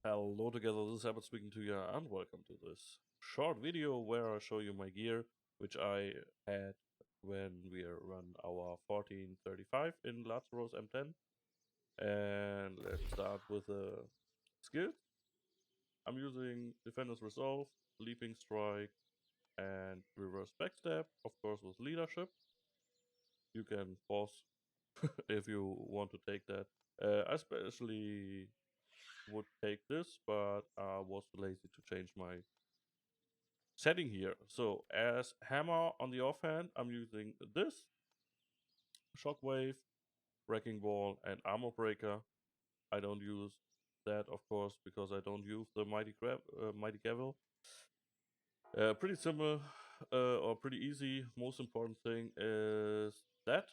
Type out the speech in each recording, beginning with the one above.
Hello together, this is Abbott speaking to you, and welcome to this short video where I show you my gear, which I had when we run our 1435 in Lazarus M10. And let's start with the skills. I'm using Defender's Resolve, Leaping Strike, and Reverse Backstab, of course with Leadership. You can pause if you want to take that. I especially would take this, but I was lazy to change my setting here. So as hammer on the offhand, I'm using this shockwave, wrecking ball, and armor breaker. I don't use that, of course, because I don't use the mighty gavel. Pretty simple or pretty easy. Most important thing is that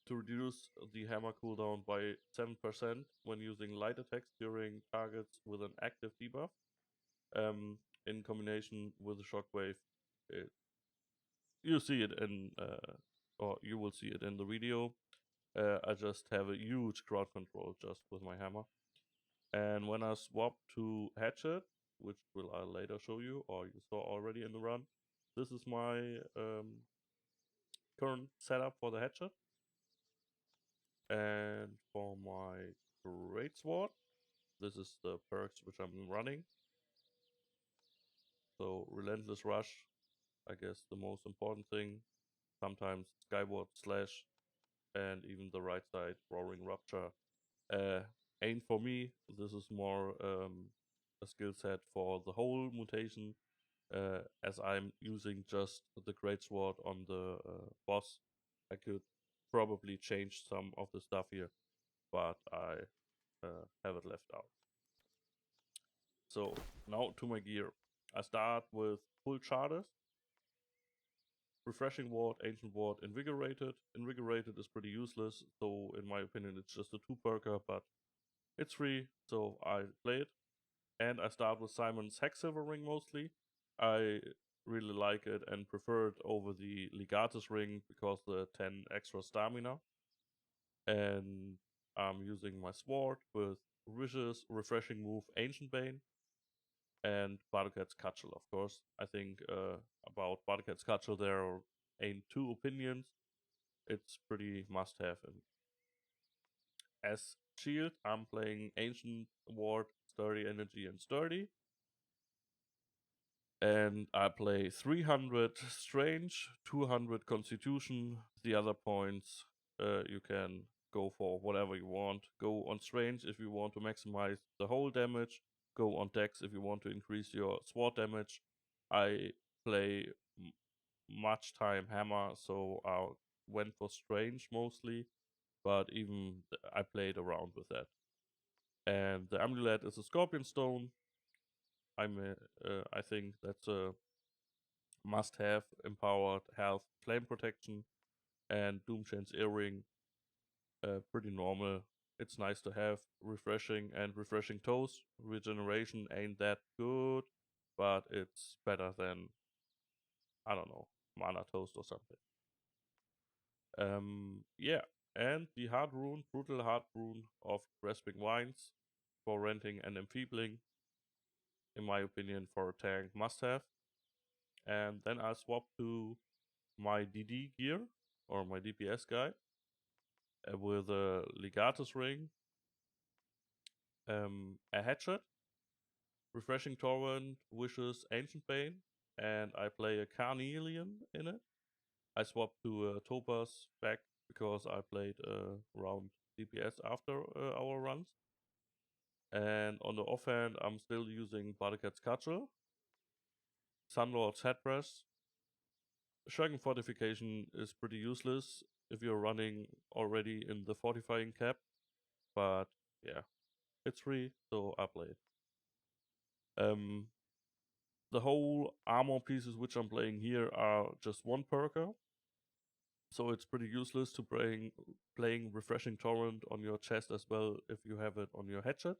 to reduce the hammer cooldown by 7% when using light attacks during targets with an active debuff. In combination with the shockwave, it you see it in or you will see it in the video. I just have a huge crowd control just with my hammer. And when I swap to hatchet, which will I later show you, or you saw already in the run, this is my current setup for the hatchet. And for my greatsword, this is the perks which I'm running. So relentless rush, I guess the most important thing. Sometimes skyward slash, and even the right side roaring rupture. Uh, ain't for me. This is more a skill set for the whole mutation. As I'm using just the greatsword on the boss, I could probably change some of the stuff here, but I have it left out. So now to my gear. I start with full charters. Refreshing Ward, Ancient Ward, Invigorated. Invigorated is pretty useless, so in my opinion it's just a 2-perker, but it's free, so I play it. And I start with Simon's Hexsilver Ring mostly. I really like it and prefer it over the Legatus Ring because the 10 extra stamina. And I'm using my sword with Vicious Refreshing Move Ancient Bane and Badukat's Cudgel, of course. I think about Badukat's Cudgel there ain't two opinions. It's pretty must have. And as shield, I'm playing Ancient Ward, Sturdy Energy, and Sturdy. And I play 300 Strange, 200 Constitution. The other points you can go for whatever you want. Go on Strange if you want to maximize the whole damage. Go on Dex if you want to increase your sword damage. I play much time Hammer, so I went for Strange mostly. But even I played around with that. And the amulet is a Scorpion Stone. I think that's a must have empowered health, flame protection, and Doomchain's earring. Pretty normal. It's nice to have refreshing and refreshing toes. Regeneration ain't that good, but it's better than, I don't know, mana toast or something. Yeah, and the hard rune, brutal hard rune of grasping vines for renting and enfeebling. In my opinion, for a tank, must have. And then I swap to my DD gear or my DPS guy with a Legatus ring, a hatchet, refreshing torrent, wishes, ancient bane, and I play a carnelian in it. I swapped to a topaz back because I played around DPS after our runs. And on the offhand, I'm still using Badukat's Cudgel, Sunlord's Headrest. Shaken Fortification is pretty useless if you're running already in the fortifying cap, but yeah, it's free, so I play it. Um, the whole armor pieces which I'm playing here are just one perker, so it's pretty useless to playing Refreshing Torrent on your chest as well if you have it on your hatchet.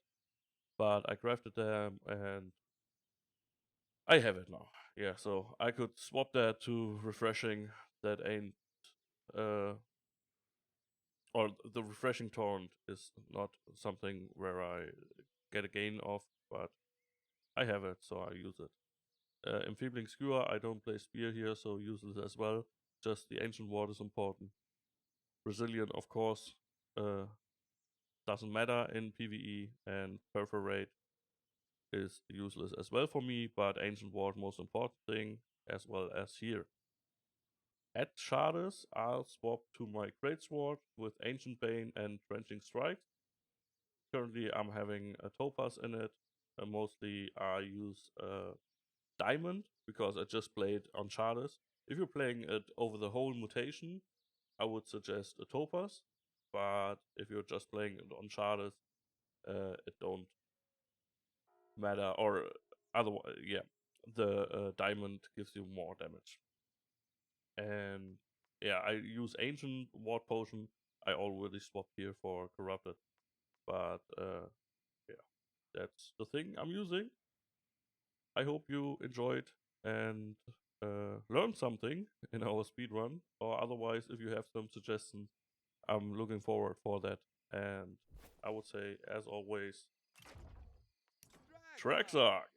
But I crafted them and I have it now. Yeah, so I could swap that to Refreshing. That ain't uh or the Refreshing Torrent is not something where I get a gain of but I have it, so I use it. Enfeebling Skewer, I don't play Spear here, so use this as well. Just the Ancient Ward is important. Resilient, of course, doesn't matter in PvE, and Perforate is useless as well for me, but Ancient Ward, most important thing, as well as here. At Shards, I'll swap to my Greatsword with Ancient Bane and Drenching Strike. Currently, I'm having a Topaz in it. Mostly, I use Diamond because I just played on Shards. If you're playing it over the whole mutation, I would suggest a Topaz. But if you're just playing it on Shards, it don't matter. Or otherwise, yeah, the Diamond gives you more damage. And yeah, I use Ancient Ward Potion. I already swapped here for Corrupted. But yeah, that's the thing I'm using. I hope you enjoyed and learned something in our speedrun. Or otherwise, if you have some suggestions, I'm looking forward for that. And I would say, as always, Traxark!